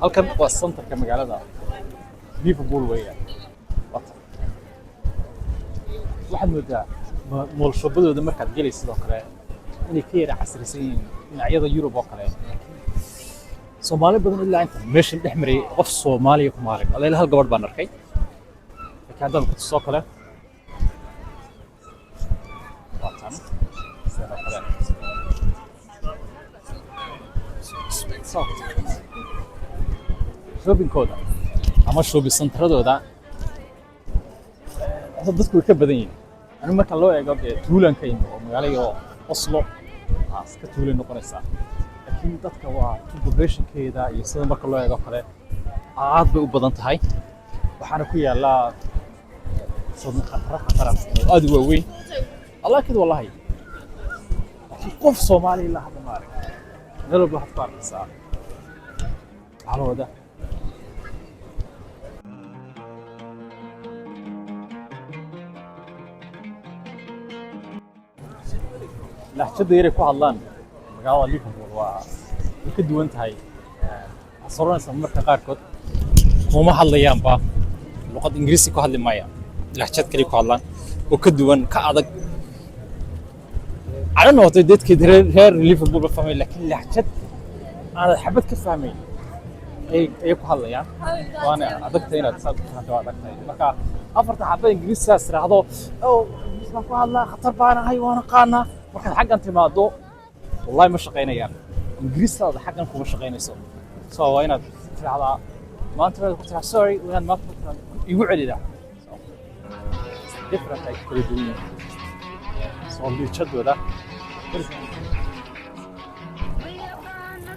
halkan waa centerka magaalada Liverpool weeyaan waxaad moodaa moolshobadooda markaad gelayso sidoo kale inay ka yara casrisan yihiin dhinacyada Yurub oo kale Soomaali badan ilaa inta meeshan dhex maray qof Soomaaliya ku maaray ilaa hal gabadh baan arkay laakiin haddaan ku soo kale waatan sidoo kale shopping kooda ama shopping centeradooda dadku way ka badan yihiin anu marka loo eego tuulanka oo magaalada Oslo iska tuulan noqonaysa laakiin dadka waa population-keeda iyo sida marka loo eego kale aad bay u badan tahay waxaana ku yaala suuq khatar aad u weyn laakiin wallahi qof Soomaali la hadla maaray meel walba waxaad ku arkaysaa calooda lahjada yare ku hadlaan magaalada Liverpool waa ka duwan tahay asarnaysa marka qaarkood kuma hadlayaanba luqad Ingiriisi ku hadli maayaan lahjad kale ku hadlaan oo ka duwan ka adag على نقطة ديت كده هير ليفربول بفهمي لكن لحجت أنا حبيت كيف فهمي أي كهلا يعني وأنا أدقت هنا تصدق هذا أدقت هنا بقى أفرت حبيت إنجليزي أسرع هذا أو ما كهلا خطر بانا هاي وأنا قانا وكان حاجة أنت ما ضو والله مش شقينا يعني إنجليزي هذا حاجة أنكم مش شقينا سو هنا في على ما أنت قلت سوري وأنا ما يقول لي ده different like كل الدنيا صلي تشدوا ده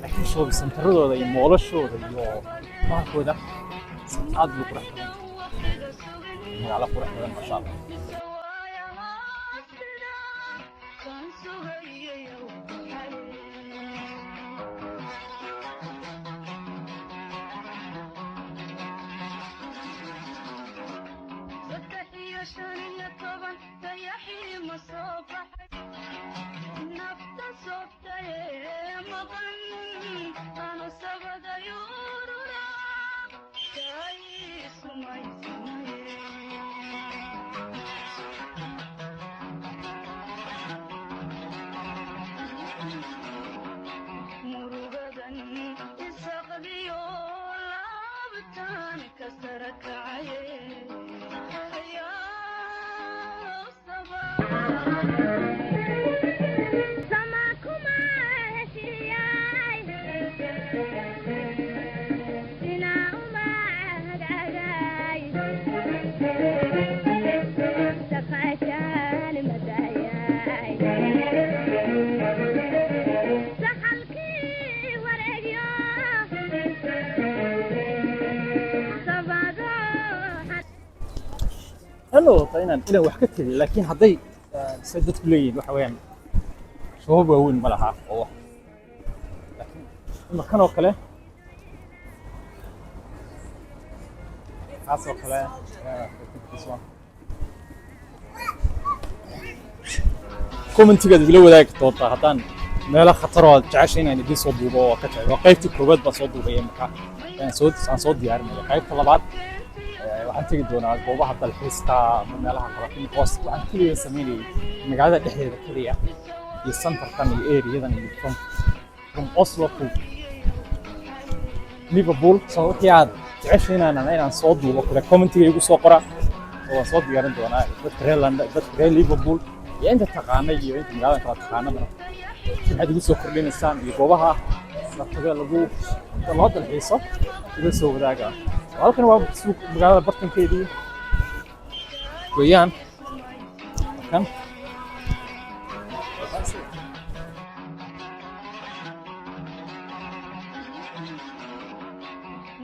لكن شو بسنترده ده يمولشوا ده يو ما هو ده عاد بكره على فرح ما شاء الله هلو طينا إلى وحكت لي لكن هذي سدت كلين وحويان شو هو بقول ملها هو لكن المكان وكله خاص وكله كومنت قد بلو ذاك توطى هتان مالا خطر جعشين يعني دي صوت دوبا وكتر وقيت كروبات بصوت دوبا يمكا يعني صوت ديار من قيت طلبات waxaan tagi doonaa goobaha dalxiiska meelaha kale in qoys waxaan kaliya sameeyay magaalada dhexdeeda kaliya iyo centerkan iyo area-dan iyo from Oslo to Liverpool soo xiyaad jeceshiina inaan soo duubo kale comment-iga igu soo qora oo soo diyaarin doonaa dadka reer London dadka reer Liverpool iyo inta taqaanay iyo inta magaalada kala taqaanada waxaad igu soo kordhinaysaan iyo goobaha lagu dalxiiso iga soo wadaaga halkan waa suuq magaalada bartankeedii weeyaan kan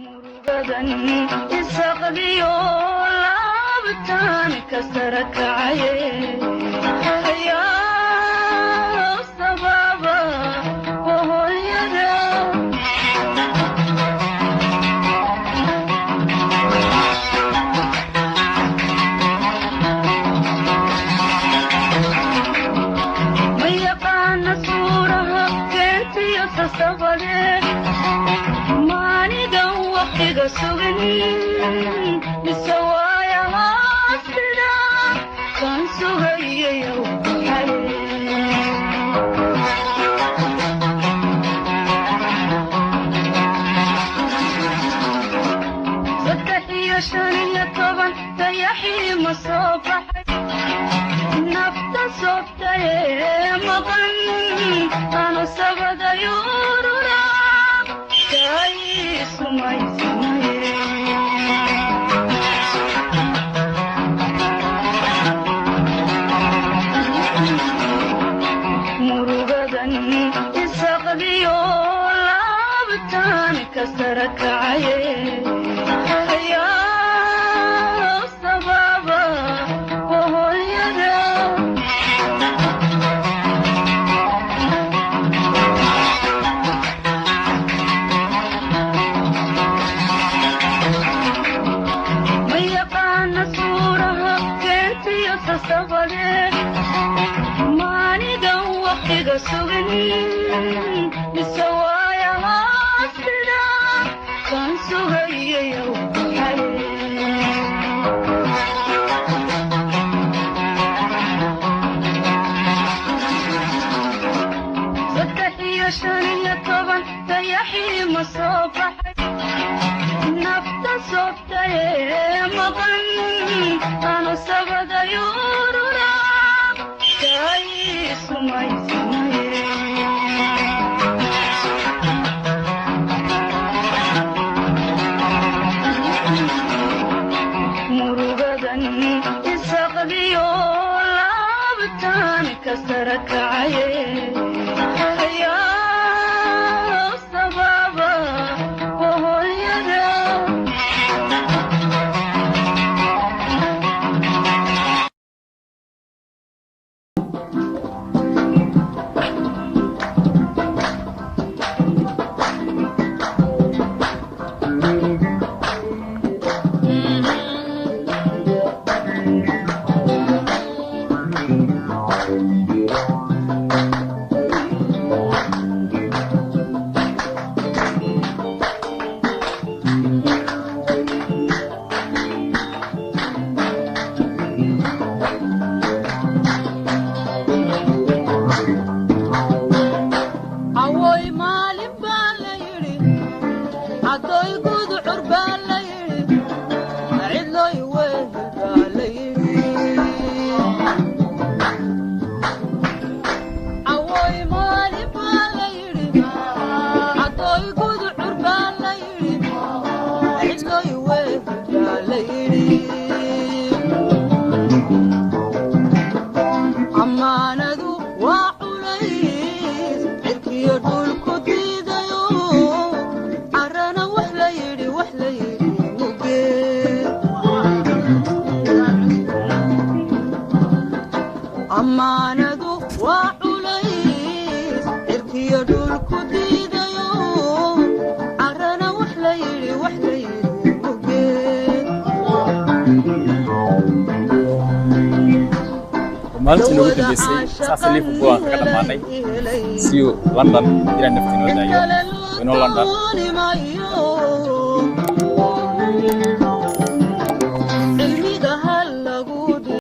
murugadan isaqdiyo laabtan kasarakaye Money don't maalintii ugu dambeysay saas Liverpool aan ka dhamaanay si London ila naftiin wadayo inoo London